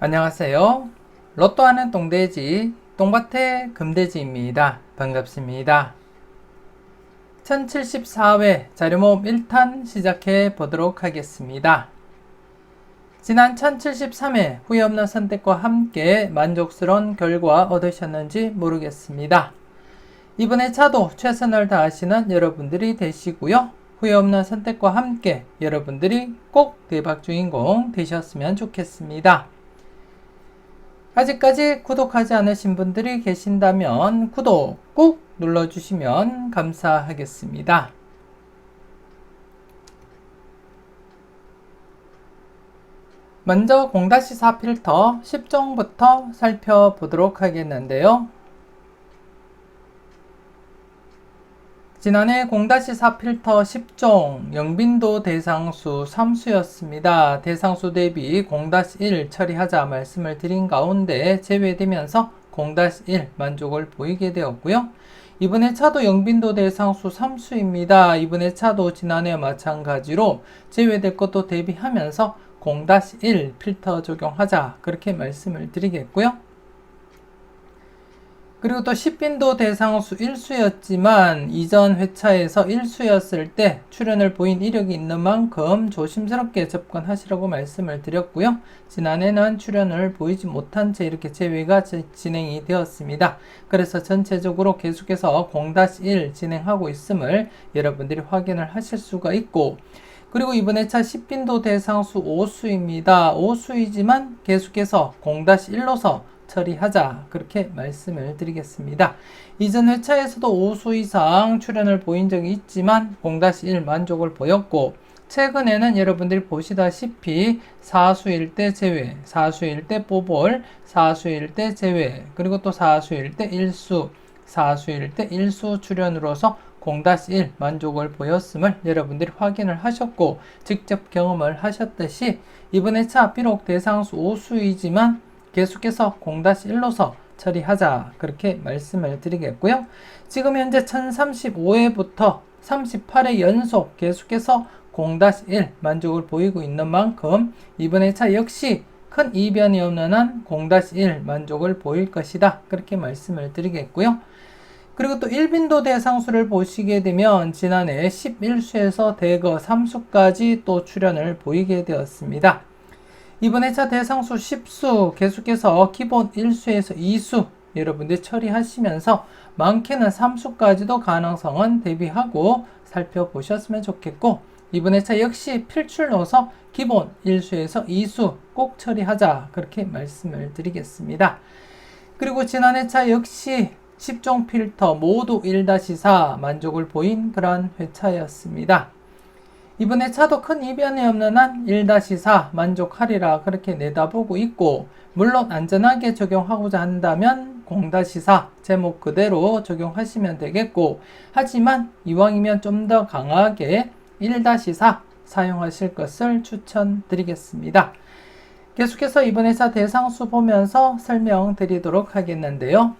안녕하세요. 로또하는 똥돼지, 똥밭의 금돼지입니다. 반갑습니다. 1074회 자료모음 1탄 시작해 보도록 하겠습니다. 지난 1073회 후회 없는 선택과 함께 만족스러운 결과 얻으셨는지 모르겠습니다. 이번 회차도 최선을 다하시는 여러분들이 되시고요. 후회 없는 선택과 함께 여러분들이 꼭 대박 주인공 되셨으면 좋겠습니다. 아직까지 구독하지 않으신 분들이 계신다면 구독 꾹 눌러주시면 감사하겠습니다. 먼저 0-4 필터 10종부터 살펴보도록 하겠는데요. 지난해 0-4 필터 10종 영빈도 대상수 3수였습니다. 대상수 대비 0-1 처리하자 말씀을 드린 가운데 제외되면서 0-1 만족을 보이게 되었고요. 이번에 차도 영빈도 대상수 3수입니다. 이번에 차도 지난해와 마찬가지로 제외될 것도 대비하면서 0-1 필터 적용하자 그렇게 말씀을 드리겠고요. 그리고 또 10빈도 대상수 1수였지만 이전 회차에서 1수였을 때 출현을 보인 이력이 있는 만큼 조심스럽게 접근하시라고 말씀을 드렸고요. 지난해는 출현을 보이지 못한 채 이렇게 제외가 진행이 되었습니다. 그래서 전체적으로 계속해서 0-1 진행하고 있음을 여러분들이 확인을 하실 수가 있고, 그리고 이번 회차 10빈도 대상수 5수입니다. 5수이지만 계속해서 0-1로서 처리하자 그렇게 말씀을 드리겠습니다. 이전 회차에서도 5수 이상 출현을 보인 적이 있지만 0-1 만족을 보였고, 최근에는 여러분들이 보시다시피 4수일 때 제외, 4수일 때 뽀볼, 4수일 때 제외, 그리고 또 4수일 때 1수, 4수일 때 1수 출현으로서 0-1 만족을 보였음을 여러분들이 확인을 하셨고 직접 경험을 하셨듯이 이번 회차 비록 대상수 5수이지만 계속해서 0-1로서 처리하자 그렇게 말씀을 드리겠고요. 지금 현재 1035회부터 38회 연속 계속해서 0-1 만족을 보이고 있는 만큼 이번 회차 역시 큰 이변이 없는 한 0-1 만족을 보일 것이다 그렇게 말씀을 드리겠고요. 그리고 또 1빈도 대상수를 보시게 되면 지난해 11수에서 대거 3수까지 또 출현을 보이게 되었습니다. 이번 회차 대상수 10수 계속해서 기본 1수에서 2수 여러분들 처리하시면서 많게는 3수까지도 가능성은 대비하고 살펴보셨으면 좋겠고, 이번 회차 역시 필출로서 기본 1수에서 2수 꼭 처리하자 그렇게 말씀을 드리겠습니다. 그리고 지난 회차 역시 10종 필터 모두 1-4 만족을 보인 그런 회차였습니다. 이번 회차도 큰 이변이 없는 한 1-4 만족하리라 그렇게 내다보고 있고, 물론 안전하게 적용하고자 한다면 0-4 제목 그대로 적용하시면 되겠고, 하지만 이왕이면 좀 더 강하게 1-4 사용하실 것을 추천드리겠습니다. 계속해서 이번 회차 대상수 보면서 설명드리도록 하겠는데요.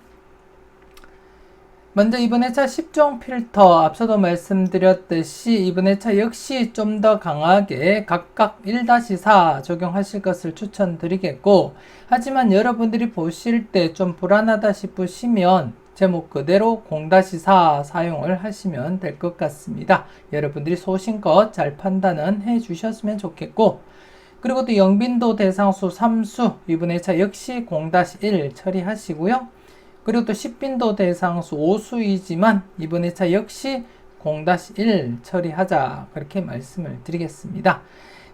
먼저 이번 회차 10종 필터 앞서도 말씀드렸듯이 이번 회차 역시 좀 더 강하게 각각 1-4 적용하실 것을 추천드리겠고, 하지만 여러분들이 보실 때 좀 불안하다 싶으시면 제목 그대로 0-4 사용을 하시면 될 것 같습니다. 여러분들이 소신껏 잘 판단은 해 주셨으면 좋겠고, 그리고 또 영빈도 대상수 3수 이번 회차 역시 0-1 처리하시고요. 그리고 또 10빈도 대상수 5수이지만 이번 회차 역시 0-1 처리하자 그렇게 말씀을 드리겠습니다.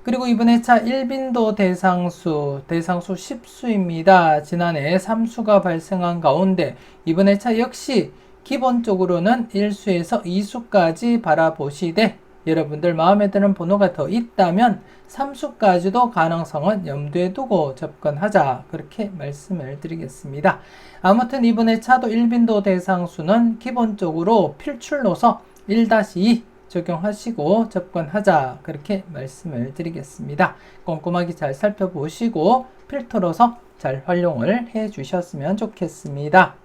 그리고 이번 회차 1빈도 대상수 10수입니다. 지난해 3수가 발생한 가운데 이번 회차 역시 기본적으로는 1수에서 2수까지 바라보시되 여러분들 마음에 드는 번호가 더 있다면 3수까지도 가능성은 염두에 두고 접근하자 그렇게 말씀을 드리겠습니다. 아무튼 이번 회차도 1빈도 대상수는 기본적으로 필출로서 1-2 적용하시고 접근하자 그렇게 말씀을 드리겠습니다. 꼼꼼하게 잘 살펴보시고 필터로서 잘 활용을 해 주셨으면 좋겠습니다.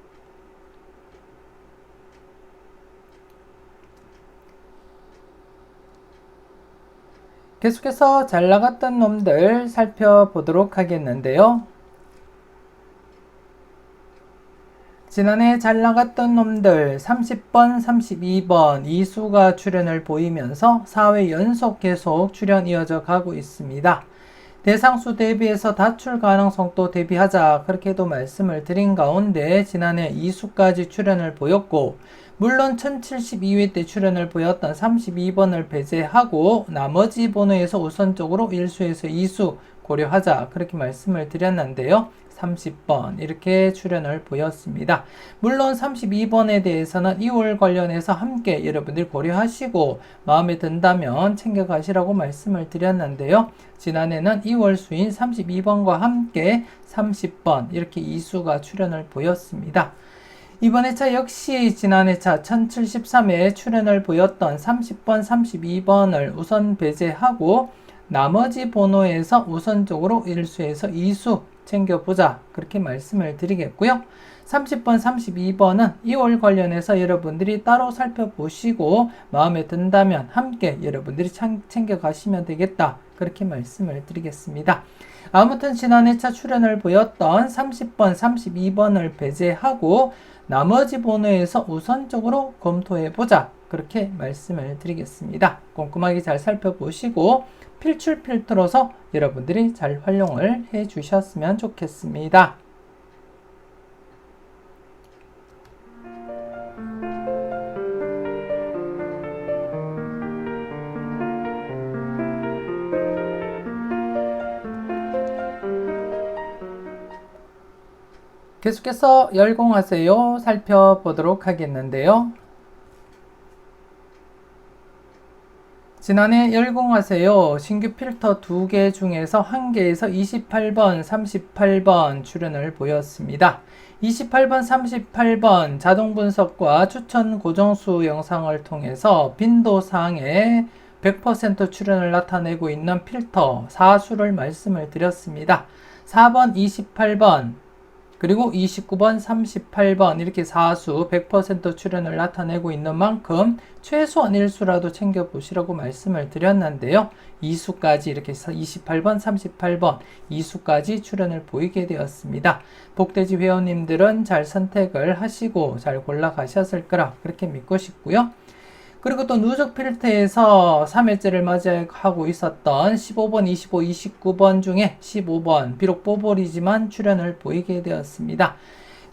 계속해서 잘 나갔던 놈들 살펴보도록 하겠는데요. 지난해 잘 나갔던 놈들 30번, 32번 이수가 출연을 보이면서 4회 연속 계속 출연 이어져 가고 있습니다. 대상수 대비해서 다출 가능성도 대비하자 그렇게도 말씀을 드린 가운데 지난해 이수까지 출연을 보였고 물론 1072회 때 출연을 보였던 32번을 배제하고 나머지 번호에서 우선적으로 1수에서 2수 고려하자 그렇게 말씀을 드렸는데요. 30번 이렇게 출연을 보였습니다. 물론 32번에 대해서는 2월 관련해서 함께 여러분들이 고려하시고 마음에 든다면 챙겨가시라고 말씀을 드렸는데요. 지난해는 2월 수인 32번과 함께 30번 이렇게 2수가 출연을 보였습니다. 이번 회차 역시 지난 회차 1073회 출연을 보였던 30번, 32번을 우선 배제하고 나머지 번호에서 우선적으로 1수에서 2수 챙겨보자 그렇게 말씀을 드리겠고요. 30번, 32번은 2월 관련해서 여러분들이 따로 살펴보시고 마음에 든다면 함께 여러분들이 챙겨가시면 되겠다 그렇게 말씀을 드리겠습니다. 아무튼 지난 회차 출연을 보였던 30번, 32번을 배제하고 나머지 번호에서 우선적으로 검토해보자 그렇게 말씀을 드리겠습니다. 꼼꼼하게 잘 살펴보시고 필출 필터로서 여러분들이 잘 활용을 해 주셨으면 좋겠습니다. 계속해서 열공하세요 살펴보도록 하겠는데요. 지난해 열공하세요 신규 필터 2개 중에서 1개에서 28번, 38번 출연을 보였습니다. 28번, 38번 자동 분석과 추천 고정수 영상을 통해서 빈도상에 100% 출연을 나타내고 있는 필터 4수를 말씀을 드렸습니다. 4번, 28번 그리고 29번, 38번 이렇게 4수 100% 출연을 나타내고 있는 만큼 최소한 1수라도 챙겨보시라고 말씀을 드렸는데요. 2수까지 이렇게 28번, 38번 2수까지 출연을 보이게 되었습니다. 복돼지 회원님들은 잘 선택을 하시고 잘 골라가셨을 거라 그렇게 믿고 싶고요. 그리고 또 누적 필터에서 3회째를 맞이하고 있었던 15번, 25, 29번 중에 15번 비록 뽀볼이지만 출연을 보이게 되었습니다.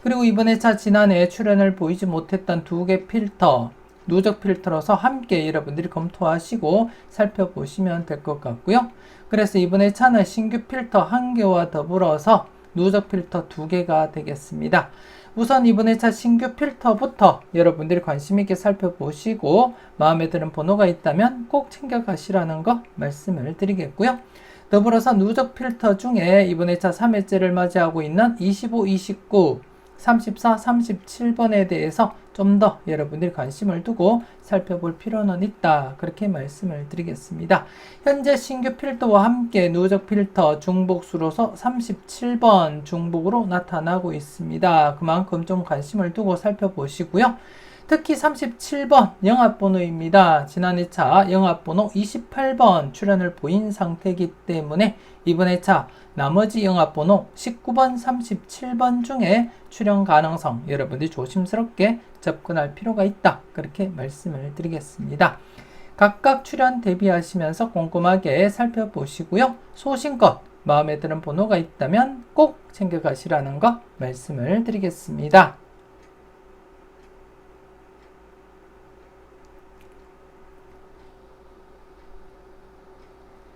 그리고 이번 회차 지난해 출연을 보이지 못했던 2개 필터 누적 필터로서 함께 여러분들이 검토하시고 살펴보시면 될 것 같고요. 그래서 이번 회차는 신규 필터 1개와 더불어서 누적 필터 2개가 되겠습니다. 우선 이번 회차 신규 필터부터 여러분들이 관심 있게 살펴보시고 마음에 드는 번호가 있다면 꼭 챙겨가시라는 거 말씀을 드리겠고요. 더불어서 누적 필터 중에 이번 회차 3회째를 맞이하고 있는 25, 29, 34, 37번에 대해서 좀 더 여러분들이 관심을 두고 살펴볼 필요는 있다 그렇게 말씀을 드리겠습니다. 현재 신규 필터와 함께 누적 필터 중복수로서 37번 중복으로 나타나고 있습니다. 그만큼 좀 관심을 두고 살펴보시고요. 특히 37번 영합번호입니다. 지난 회차 영합번호 28번 출연을 보인 상태이기 때문에 이번 회차 나머지 영합번호 19번, 37번 중에 출연 가능성 여러분들이 조심스럽게 접근할 필요가 있다. 그렇게 말씀을 드리겠습니다. 각각 출연 대비하시면서 꼼꼼하게 살펴보시고요. 소신껏 마음에 드는 번호가 있다면 꼭 챙겨가시라는 거 말씀을 드리겠습니다.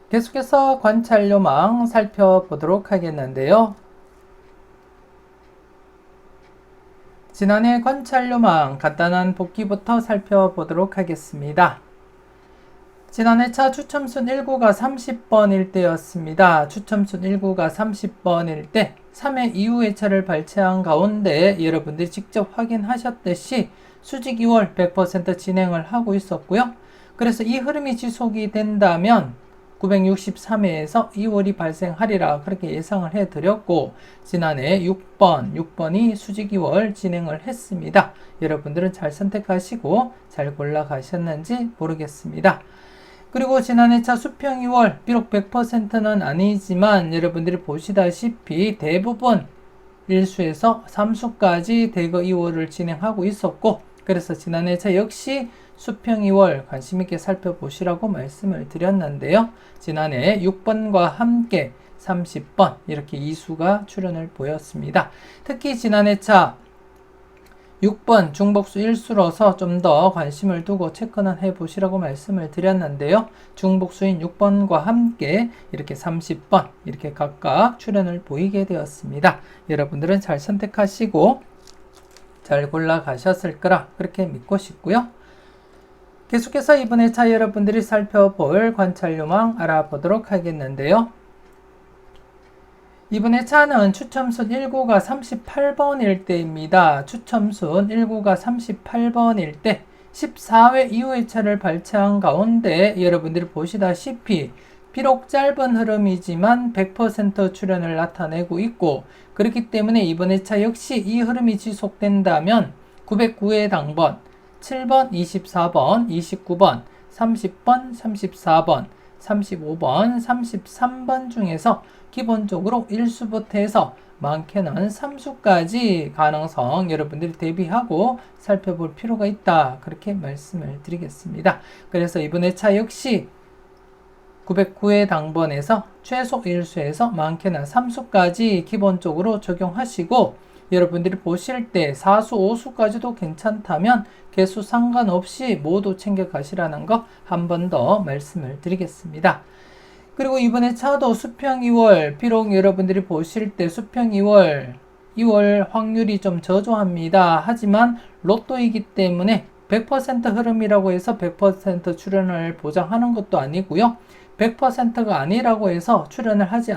계속해서 관찰요망 살펴보도록 하겠는데요. 지난해 관찰요망 간단한 복기부터 살펴보도록 하겠습니다. 지난 회차 추첨순 1구가 30번일 때였습니다. 추첨순 1구가 30번일 때 3회 이후 회차를 발췌한 가운데 여러분들이 직접 확인하셨듯이 수직 2월 100% 진행을 하고 있었고요. 그래서 이 흐름이 지속이 된다면 963회에서 2월이 발생하리라 그렇게 예상을 해드렸고 지난해 6번이 수직 2월 진행을 했습니다. 여러분들은 잘 선택하시고 잘 골라가셨는지 모르겠습니다. 그리고 지난 회차 수평 2월 비록 100%는 아니지만 여러분들이 보시다시피 대부분 1수에서 3수까지 대거 2월을 진행하고 있었고, 그래서 지난 회차 역시 수평 2월 관심있게 살펴보시라고 말씀을 드렸는데요. 지난해 6번과 함께 30번 이렇게 2수가 출현을 보였습니다. 특히 지난 회차 6번 중복수 1수로서 좀 더 관심을 두고 체크는 해보시라고 말씀을 드렸는데요. 중복수인 6번과 함께 이렇게 30번 이렇게 각각 출현을 보이게 되었습니다. 여러분들은 잘 선택하시고 잘 골라가셨을 거라 그렇게 믿고 싶고요. 계속해서 이번 회차 여러분들이 살펴볼 관찰요망 알아보도록 하겠는데요. 이번 회차는 추첨순 1구가 38번일 때입니다. 추첨순 1구가 38번일 때 14회 이후 회차를 발췌한 가운데 여러분들이 보시다시피 비록 짧은 흐름이지만 100% 출현을 나타내고 있고, 그렇기 때문에 이번 회차 역시 이 흐름이 지속된다면 909회 당번, 7번, 24번, 29번, 30번, 34번, 35번, 33번 중에서 기본적으로 1수부터 해서 많게는 3수까지 가능성 여러분들이 대비하고 살펴볼 필요가 있다. 그렇게 말씀을 드리겠습니다. 그래서 이번 회차 역시 909회 당번에서 최소 1수에서 많게는 3수까지 기본적으로 적용하시고, 여러분들이 보실 때 4수, 5수까지도 괜찮다면 개수 상관없이 모두 챙겨가시라는 거 한 번 더 말씀을 드리겠습니다. 그리고 이번에 차도 수평 2월, 비록 여러분들이 보실 때 수평 2월 확률이 좀 저조합니다. 하지만 로또이기 때문에 100% 흐름이라고 해서 100% 출현을 보장하는 것도 아니고요. 100%가 아니라고 해서 출현을 하지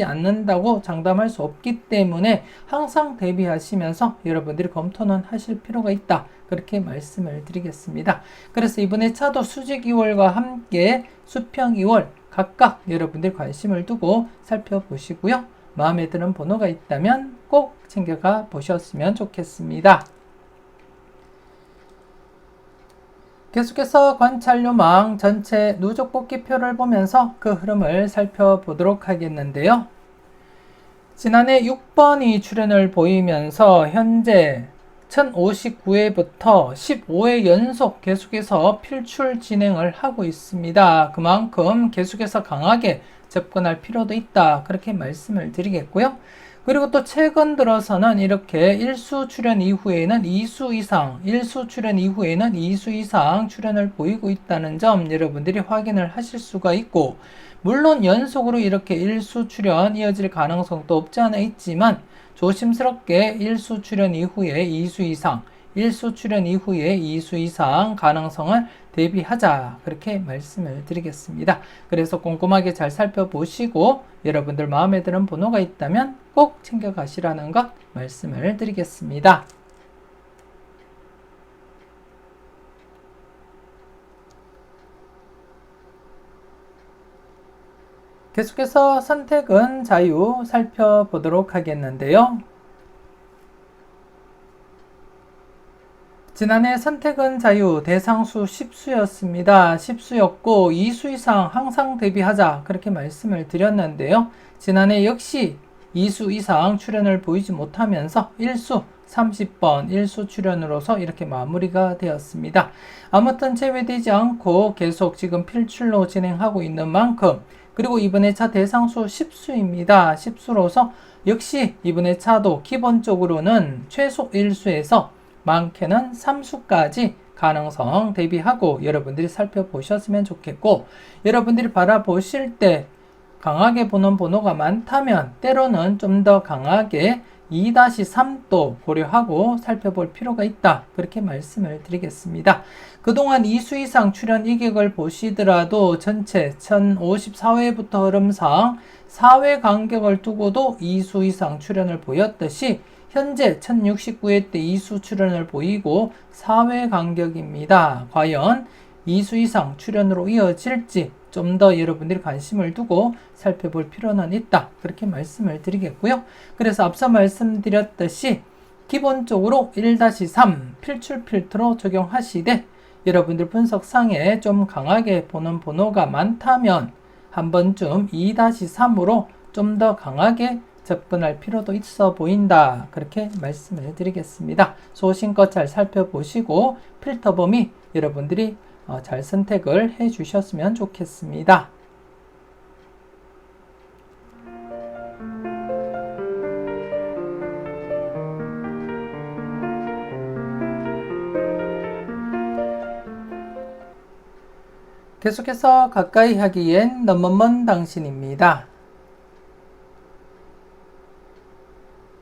않는다고 장담할 수 없기 때문에 항상 대비하시면서 여러분들이 검토는 하실 필요가 있다. 그렇게 말씀을 드리겠습니다. 그래서 이번에 차도 수직 2월과 함께 수평 2월 각각 여러분들 관심을 두고 살펴보시고요. 마음에 드는 번호가 있다면 꼭 챙겨가 보셨으면 좋겠습니다. 계속해서 관찰요망 전체 누적 뽑기표를 보면서 그 흐름을 살펴보도록 하겠는데요. 지난해 6번이 출현을 보이면서 현재 1059회부터 15회 연속 계속해서 필출 진행을 하고 있습니다. 그만큼 계속해서 강하게 접근할 필요도 있다. 그렇게 말씀을 드리겠고요. 그리고 또 최근 들어서는 이렇게 1수 출현 이후에는 2수 이상, 1수 출현 이후에는 2수 이상 출현을 보이고 있다는 점 여러분들이 확인을 하실 수가 있고, 물론 연속으로 이렇게 1수 출현 이어질 가능성도 없지 않아 있지만 조심스럽게 1수 출현 이후에 2수 이상, 1수 출현 이후에 2수 이상 가능성을 대비하자. 그렇게 말씀을 드리겠습니다. 그래서 꼼꼼하게 잘 살펴보시고 여러분들 마음에 드는 번호가 있다면 꼭 챙겨가시라는 것 말씀을 드리겠습니다. 계속해서 선택은 자유 살펴보도록 하겠는데요. 지난해 선택은 자유 대상수 10수였습니다. 10수였고 2수 이상 항상 대비하자 그렇게 말씀을 드렸는데요. 지난해 역시 2수 이상 출현을 보이지 못하면서 1수 30번 1수 출현으로서 이렇게 마무리가 되었습니다. 아무튼 제외되지 않고 계속 지금 필출로 진행하고 있는 만큼, 그리고 이번에 차 대상수 10수입니다. 10수로서 역시 이번에 차도 기본적으로는 최소 1수에서 많게는 3수까지 가능성 대비하고 여러분들이 살펴보셨으면 좋겠고, 여러분들이 바라보실 때 강하게 보는 번호가 많다면 때로는 좀 더 강하게 2-3도 고려하고 살펴볼 필요가 있다. 그렇게 말씀을 드리겠습니다. 그동안 2수 이상 출현 이격을 보시더라도 전체 1054회부터 흐름상 4회 간격을 두고도 2수 이상 출현을 보였듯이 현재 1069회 때 2수 출현을 보이고 4회 간격입니다. 과연 2수 이상 출현으로 이어질지 좀 더 여러분들이 관심을 두고 살펴볼 필요는 있다. 그렇게 말씀을 드리겠고요. 그래서 앞서 말씀드렸듯이 기본적으로 1-3 필출 필터로 적용하시되, 여러분들 분석상에 좀 강하게 보는 번호가 많다면 한 번쯤 2-3으로 좀 더 강하게 접근할 필요도 있어 보인다. 그렇게 말씀을 드리겠습니다. 소신껏 잘 살펴보시고 필터 범위 여러분들이 잘 선택을 해 주셨으면 좋겠습니다. 계속해서 가까이 하기엔 너무 먼 당신입니다.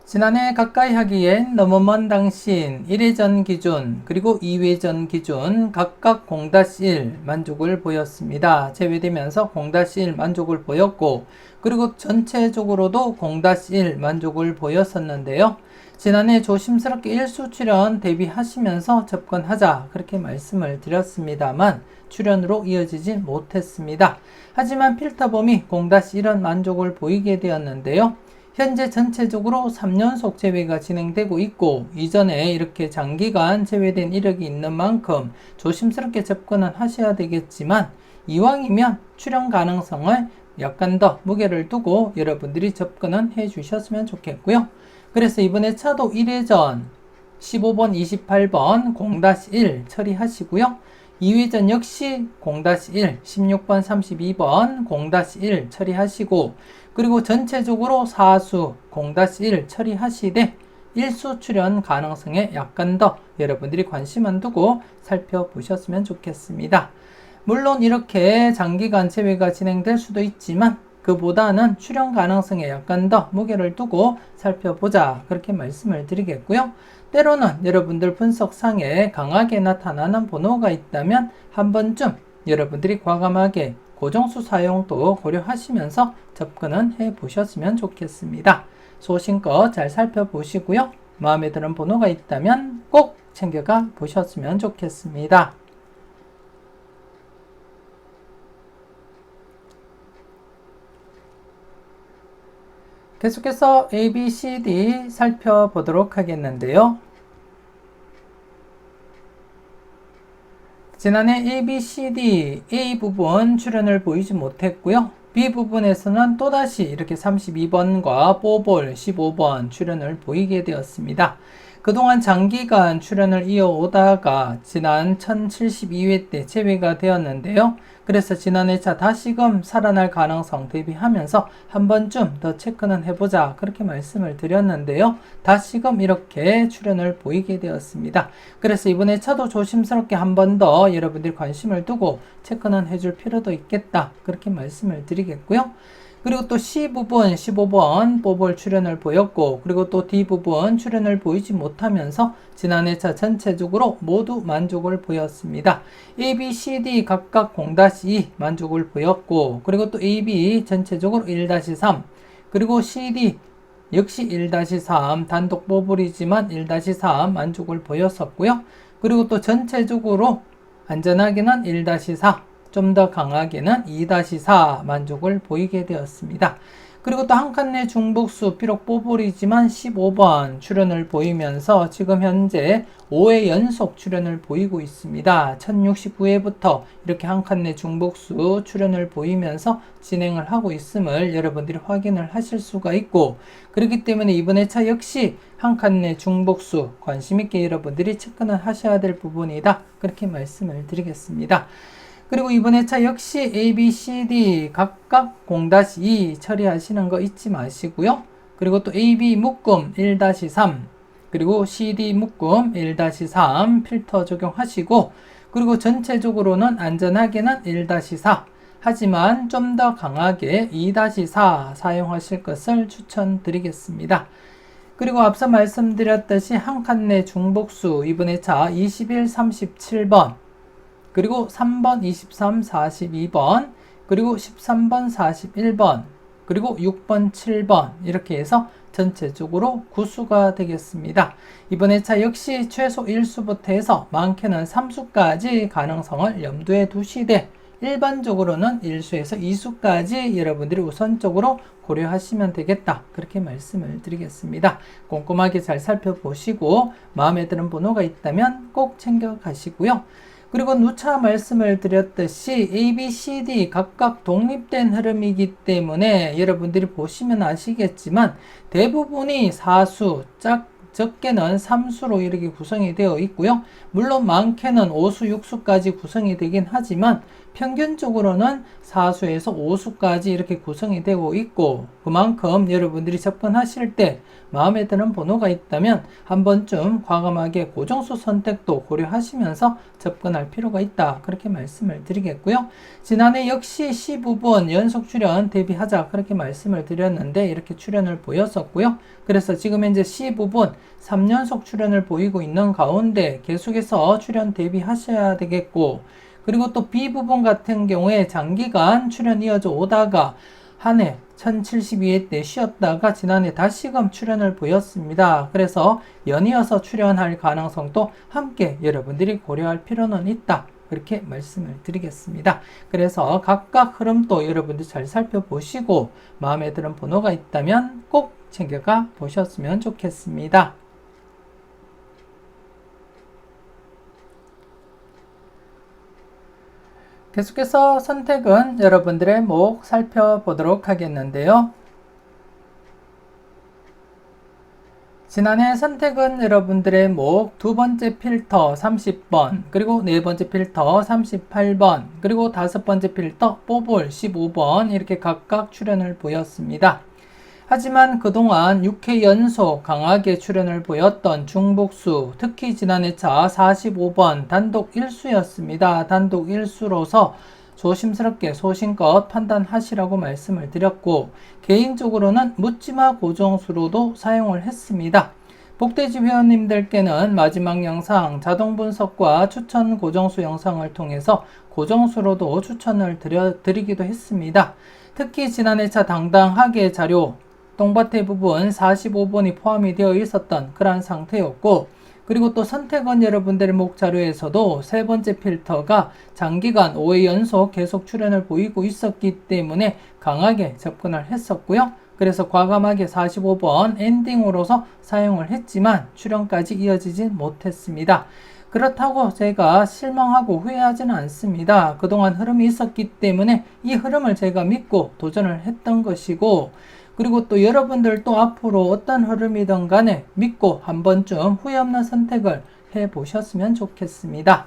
지난해 가까이 하기엔 너무 먼 당신 1회전 기준 그리고 2회전 기준 각각 0-1 만족을 보였습니다. 제외되면서 0-1 만족을 보였고 그리고 전체적으로도 0-1 만족을 보였었는데요. 지난해 조심스럽게 일수 출현 대비하시면서 접근하자 그렇게 말씀을 드렸습니다만 출현으로 이어지지 못했습니다. 하지만 필터 범위 0-1은 만족을 보이게 되었는데요. 현재 전체적으로 3연속 제외가 진행되고 있고 이전에 이렇게 장기간 제외된 이력이 있는 만큼 조심스럽게 접근은 하셔야 되겠지만 이왕이면 출현 가능성을 약간 더 무게를 두고 여러분들이 접근은 해 주셨으면 좋겠고요. 그래서 이번에 차도 1회전 15번 28번 0-1 처리하시고요. 2회전 역시 0-1 16번 32번 0-1 처리하시고 그리고 전체적으로 4수 0-1 처리하시되 1수 출현 가능성에 약간 더 여러분들이 관심을 두고 살펴보셨으면 좋겠습니다. 물론 이렇게 장기간 제외가 진행될 수도 있지만 그보다는 출현 가능성에 약간 더 무게를 두고 살펴보자 그렇게 말씀을 드리겠고요. 때로는 여러분들 분석상에 강하게 나타나는 번호가 있다면 한 번쯤 여러분들이 과감하게 고정수 사용도 고려하시면서 접근은 해 보셨으면 좋겠습니다. 소신껏 잘 살펴보시고요. 마음에 드는 번호가 있다면 꼭 챙겨가 보셨으면 좋겠습니다. 계속해서 A, B, C, D 살펴보도록 하겠는데요. 지난해 A, B, C, D, A 부분 출현을 보이지 못했고요. B 부분에서는 또다시 이렇게 32번과 뽀볼 15번 출현을 보이게 되었습니다. 그동안 장기간 출현을 이어오다가 지난 1072회 때 제외가 되었는데요. 그래서 지난해 차 다시금 살아날 가능성 대비하면서 한 번쯤 더 체크는 해보자 그렇게 말씀을 드렸는데요. 다시금 이렇게 출현을 보이게 되었습니다. 그래서 이번에 차도 조심스럽게 한 번 더 여러분들이 관심을 두고 체크는 해줄 필요도 있겠다 그렇게 말씀을 드리겠고요. 그리고 또 C 부분 15번 뽀볼 출현을 보였고 그리고 또 D 부분 출현을 보이지 못하면서 지난해 차 전체적으로 모두 만족을 보였습니다. A, B, C, D 각각 0-2 만족을 보였고 그리고 또 A, B 전체적으로 1-3 그리고 C, D 역시 1-3 단독 뽀볼이지만 1-3 만족을 보였었고요. 그리고 또 전체적으로 안전하게는 1-4 좀 더 강하게는 2-4 만족을 보이게 되었습니다. 그리고 또 한 칸 내 중복수 비록 뽀볼이지만 15번 출현을 보이면서 지금 현재 5회 연속 출현을 보이고 있습니다. 1069회부터 이렇게 한 칸 내 중복수 출현을 보이면서 진행을 하고 있음을 여러분들이 확인을 하실 수가 있고 그렇기 때문에 이번에 차 역시 한 칸 내 중복수 관심있게 여러분들이 체크는 하셔야 될 부분이다 그렇게 말씀을 드리겠습니다. 그리고 이번에 차 역시 A, B, C, D 각각 0-2 처리하시는 거 잊지 마시고요. 그리고 또 A, B 묶음 1-3 그리고 C, D 묶음 1-3 필터 적용하시고 그리고 전체적으로는 안전하게는 1-4 하지만 좀 더 강하게 2-4 사용하실 것을 추천드리겠습니다. 그리고 앞서 말씀드렸듯이 한 칸 내 중복수 이번에 차 21, 37번 그리고 3번, 23, 42번, 그리고 13번, 41번, 그리고 6번, 7번 이렇게 해서 전체적으로 9수가 되겠습니다. 이번에 차 역시 최소 1수부터 해서 많게는 3수까지 가능성을 염두에 두시되 일반적으로는 1수에서 2수까지 여러분들이 우선적으로 고려하시면 되겠다 그렇게 말씀을 드리겠습니다. 꼼꼼하게 잘 살펴보시고 마음에 드는 번호가 있다면 꼭 챙겨 가시고요. 그리고 누차 말씀을 드렸듯이 A, B, C, D 각각 독립된 흐름이기 때문에 여러분들이 보시면 아시겠지만 대부분이 사수, 적게는 3수로 이렇게 구성이 되어 있고요. 물론 많게는 5수, 6수까지 구성이 되긴 하지만 평균적으로는 4수에서 5수까지 이렇게 구성이 되고 있고, 그만큼 여러분들이 접근하실 때 마음에 드는 번호가 있다면 한 번쯤 과감하게 고정수 선택도 고려하시면서 접근할 필요가 있다, 그렇게 말씀을 드리겠고요. 지난해 역시 15번 연속 출연 대비하자 그렇게 말씀을 드렸는데 이렇게 출연을 보였었고요. 그래서 지금 현재 15번 3연속 출연을 보이고 있는 가운데 계속해서 출연 대비하셔야 되겠고, 그리고 또 B부분 같은 경우에 장기간 출연 이어져 오다가 한 해 1072회 때 쉬었다가 지난해 다시금 출연을 보였습니다. 그래서 연이어서 출연할 가능성도 함께 여러분들이 고려할 필요는 있다, 그렇게 말씀을 드리겠습니다. 그래서 각각 흐름도 여러분들 잘 살펴보시고 마음에 드는 번호가 있다면 꼭 챙겨가 보셨으면 좋겠습니다. 계속해서 선택은 여러분들의 목 살펴보도록 하겠는데요. 지난해 선택은 여러분들의 목 두 번째 필터 30번, 그리고 네 번째 필터 38번, 그리고 다섯 번째 필터 뽀볼 15번 이렇게 각각 출연을 보였습니다. 하지만 그동안 6회 연속 강하게 출연을 보였던 중복수, 특히 지난해차 45번 단독 1수였습니다. 단독 1수로서 조심스럽게 소신껏 판단하시라고 말씀을 드렸고, 개인적으로는 묻지마 고정수로도 사용을 했습니다. 복돼지 회원님들께는 마지막 영상 자동 분석과 추천 고정수 영상을 통해서 고정수로도 추천을 드리기도 했습니다. 특히 지난해차 당당하게 자료 똥밭의 부분 45번이 포함이 되어 있었던 그러한 상태였고, 그리고 또 선택은 여러분들의 목 자료에서도 세 번째 필터가 장기간 5회 연속 계속 출연을 보이고 있었기 때문에 강하게 접근을 했었고요. 그래서 과감하게 45번 엔딩으로서 사용을 했지만 출연까지 이어지지 못했습니다. 그렇다고 제가 실망하고 후회하지는 않습니다. 그동안 흐름이 있었기 때문에 이 흐름을 제가 믿고 도전을 했던 것이고, 그리고 또 여러분들도 앞으로 어떤 흐름이든 간에 믿고 한 번쯤 후회 없는 선택을 해보셨으면 좋겠습니다.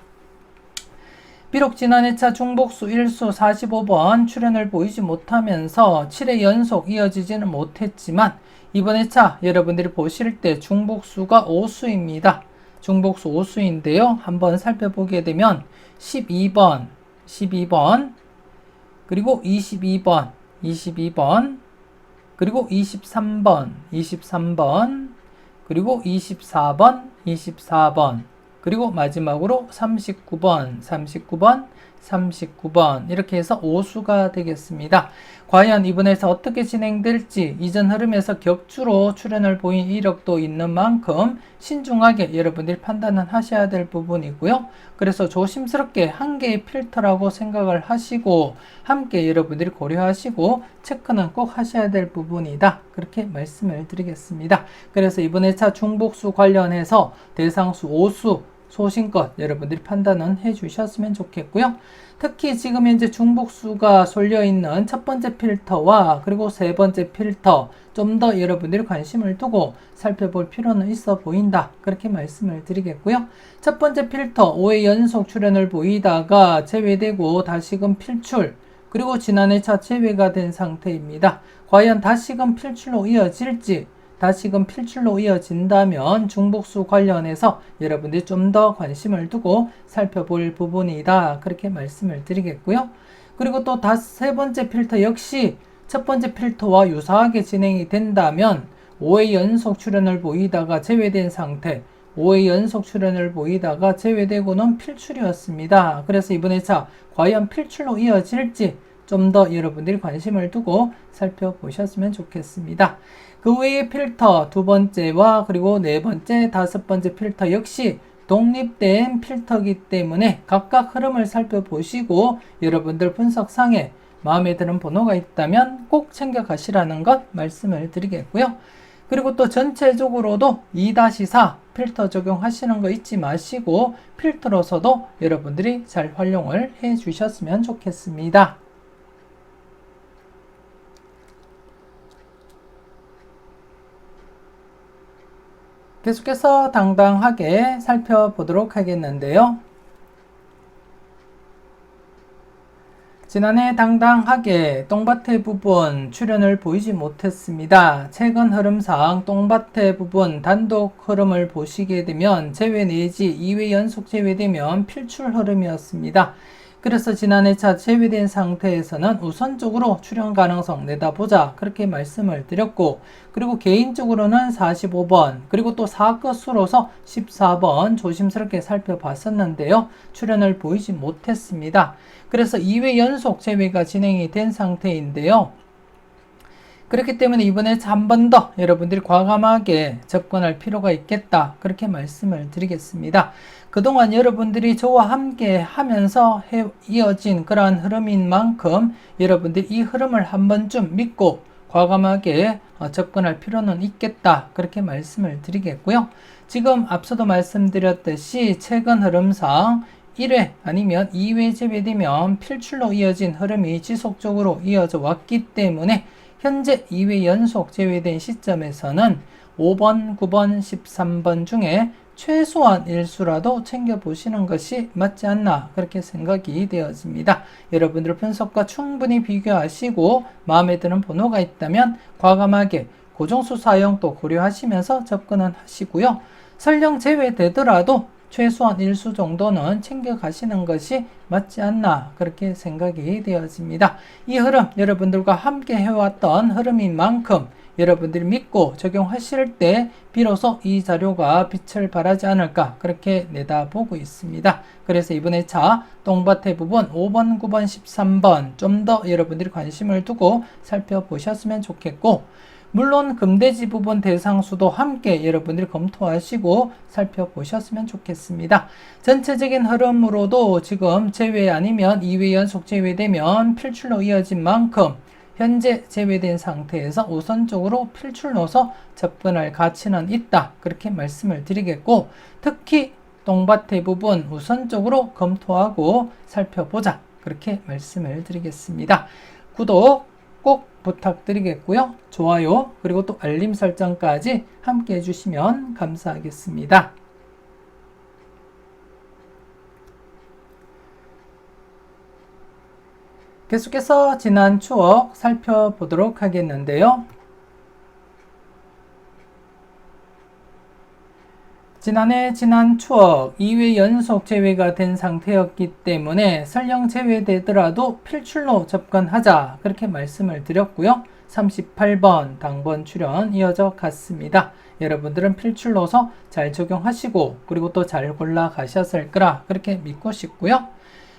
비록 지난해차 중복수 1수 45번 출연을 보이지 못하면서 7회 연속 이어지지는 못했지만 이번 해차 여러분들이 보실 때 중복수가 5수입니다. 중복수 5수인데요. 한번 살펴보게 되면 12번, 그리고 22번, 그리고 23번, 그리고 24번, 그리고 마지막으로 39번 이렇게 해서 5수가 되겠습니다. 과연 이번에서 어떻게 진행될지 이전 흐름에서 격주로 출연을 보인 이력도 있는 만큼 신중하게 여러분들이 판단은 하셔야 될 부분이고요. 그래서 조심스럽게 한 개의 필터라고 생각을 하시고 함께 여러분들이 고려하시고 체크는 꼭 하셔야 될 부분이다, 그렇게 말씀을 드리겠습니다. 그래서 이번 회차 중복수 관련해서 대상수 5수 소신껏 여러분들이 판단은 해주셨으면 좋겠고요. 특히 지금 현재 중복수가 쏠려있는 첫 번째 필터와 그리고 세 번째 필터 좀 더 여러분들이 관심을 두고 살펴볼 필요는 있어 보인다, 그렇게 말씀을 드리겠고요. 첫 번째 필터 5회 연속 출연을 보이다가 제외되고 다시금 필출, 그리고 지난해차 제외가 된 상태입니다. 과연 다시금 필출로 이어질지, 다시금 필출로 이어진다면 중복수 관련해서 여러분들이 좀 더 관심을 두고 살펴볼 부분이다, 그렇게 말씀을 드리겠고요. 그리고 또 세 번째 필터 역시 첫 번째 필터와 유사하게 진행이 된다면 5회 연속 출연을 보이다가 제외된 상태, 5회 연속 출연을 보이다가 제외되고는 필출이었습니다. 그래서 이번 회차 과연 필출로 이어질지 좀 더 여러분들이 관심을 두고 살펴보셨으면 좋겠습니다. 그 외의 필터 두 번째와 그리고 네 번째, 다섯 번째 필터 역시 독립된 필터이기 때문에 각각 흐름을 살펴보시고 여러분들 분석상에 마음에 드는 번호가 있다면 꼭 챙겨가시라는 것 말씀을 드리겠고요. 그리고 또 전체적으로도 2-4 필터 적용하시는 거 잊지 마시고 필터로서도 여러분들이 잘 활용을 해 주셨으면 좋겠습니다. 계속해서 당당하게 살펴보도록 하겠는데요. 지난해 당당하게 똥밭의 부분 출현을 보이지 못했습니다. 최근 흐름상 똥밭의 부분 단독 흐름을 보시게 되면 제외 내지 2회 연속 제외되면 필출 흐름이었습니다. 그래서 지난해차 제외된 상태에서는 우선적으로 출현 가능성 내다보자 그렇게 말씀을 드렸고, 그리고 개인적으로는 45번 그리고 또 4끝으로서 14번 조심스럽게 살펴봤었는데요. 출현을 보이지 못했습니다. 그래서 2회 연속 제외가 진행이 된 상태인데요. 그렇기 때문에 이번에 한 번 더 여러분들이 과감하게 접근할 필요가 있겠다 그렇게 말씀을 드리겠습니다. 그동안 여러분들이 저와 함께 하면서 이어진 그러한 흐름인 만큼 여러분들이 이 흐름을 한 번쯤 믿고 과감하게 접근할 필요는 있겠다 그렇게 말씀을 드리겠고요. 지금 앞서도 말씀드렸듯이 최근 흐름상 1회 아니면 2회 제외되면 필출로 이어진 흐름이 지속적으로 이어져 왔기 때문에 현재 2회 연속 제외된 시점에서는 5번, 9번, 13번 중에 최소한 일수라도 챙겨보시는 것이 맞지 않나 그렇게 생각이 되어집니다. 여러분들 분석과 충분히 비교하시고 마음에 드는 번호가 있다면 과감하게 고정수 사용도 고려하시면서 접근은 하시고요. 설령 제외되더라도 최소한 일수 정도는 챙겨가시는 것이 맞지 않나 그렇게 생각이 되어집니다. 이 흐름 여러분들과 함께 해왔던 흐름인 만큼 여러분들이 믿고 적용하실 때 비로소 이 자료가 빛을 발하지 않을까 그렇게 내다보고 있습니다. 그래서 이번에 차 똥밭의 부분 5번, 9번, 13번 좀 더 여러분들이 관심을 두고 살펴보셨으면 좋겠고, 물론 금돼지 부분 대상수도 함께 여러분들이 검토하시고 살펴보셨으면 좋겠습니다. 전체적인 흐름으로도 지금 제외 아니면 2회 연속 제외되면 필출로 이어진 만큼 현재 제외된 상태에서 우선적으로 필출로서 접근할 가치는 있다 그렇게 말씀을 드리겠고, 특히 똥밭의 부분 우선적으로 검토하고 살펴보자 그렇게 말씀을 드리겠습니다. 구독 꼭 부탁드리겠고요. 좋아요 그리고 또 알림 설정까지 함께 해주시면 감사하겠습니다. 계속해서 지난 추억 살펴보도록 하겠는데요. 지난 추억 2회 연속 제외가 된 상태였기 때문에 설령 제외되더라도 필출로 접근하자 그렇게 말씀을 드렸고요. 38번 당번 출현 이어져 갔습니다. 여러분들은 필출로서 잘 적용하시고 그리고 또 잘 골라 가셨을 거라 그렇게 믿고 싶고요.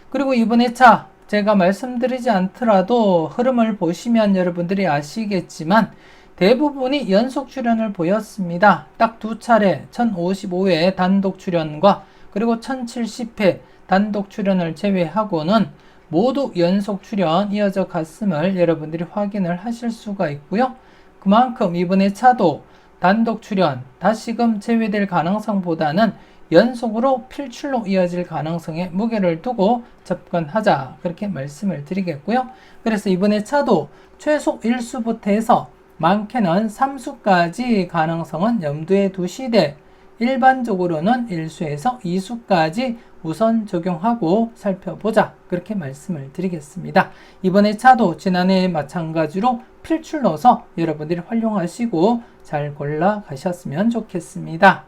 그리고 이번에 차 제가 말씀드리지 않더라도 흐름을 보시면 여러분들이 아시겠지만 대부분이 연속 출현을 보였습니다. 딱 두 차례 1055회 단독 출현과 그리고 1070회 단독 출현을 제외하고는 모두 연속 출현 이어져 갔음을 여러분들이 확인을 하실 수가 있고요. 그만큼 이번에 차도 단독 출현 다시금 제외될 가능성보다는 연속으로 필출로 이어질 가능성에 무게를 두고 접근하자 그렇게 말씀을 드리겠고요. 그래서 이번에 차도 최소 1수부터 해서 많게는 3수까지 가능성은 염두에 두시되 일반적으로는 1수에서 2수까지 우선 적용하고 살펴보자 그렇게 말씀을 드리겠습니다. 이번에 차도 지난해에 마찬가지로 필출로서 여러분들이 활용하시고 잘 골라 가셨으면 좋겠습니다.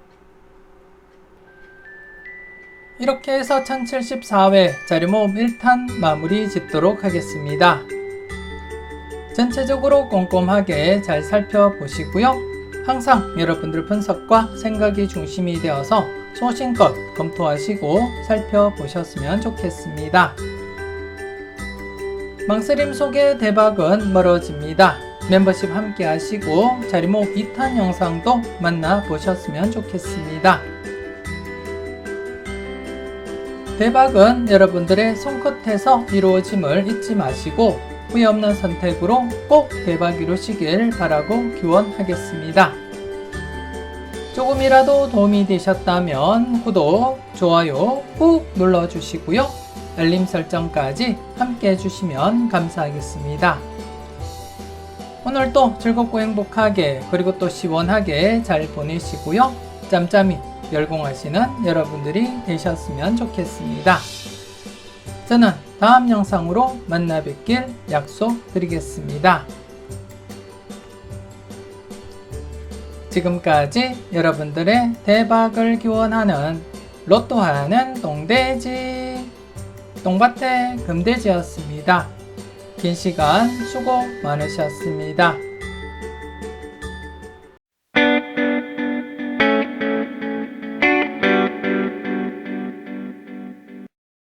이렇게 해서 1074회 자료모음 1탄 마무리 짓도록 하겠습니다. 전체적으로 꼼꼼하게 잘 살펴보시고요. 항상 여러분들 분석과 생각이 중심이 되어서 소신껏 검토하시고 살펴보셨으면 좋겠습니다. 망설임 속에 대박은 멀어집니다. 멤버십 함께 하시고 자료모음 2탄 영상도 만나보셨으면 좋겠습니다. 대박은 여러분들의 손끝에서 이루어짐을 잊지 마시고 후회 없는 선택으로 꼭 대박 이루시길 바라고 기원하겠습니다. 조금이라도 도움이 되셨다면 구독, 좋아요 꾹 눌러주시고요. 알림 설정까지 함께 해주시면 감사하겠습니다. 오늘도 즐겁고 행복하게 그리고 또 시원하게 잘 보내시고요. 짬짬이 열공하시는 여러분들이 되셨으면 좋겠습니다. 저는 다음 영상으로 만나 뵙길 약속드리겠습니다. 지금까지 여러분들의 대박을 기원하는 로또하는 똥돼지 똥밭의 금돼지였습니다. 긴 시간 수고 많으셨습니다.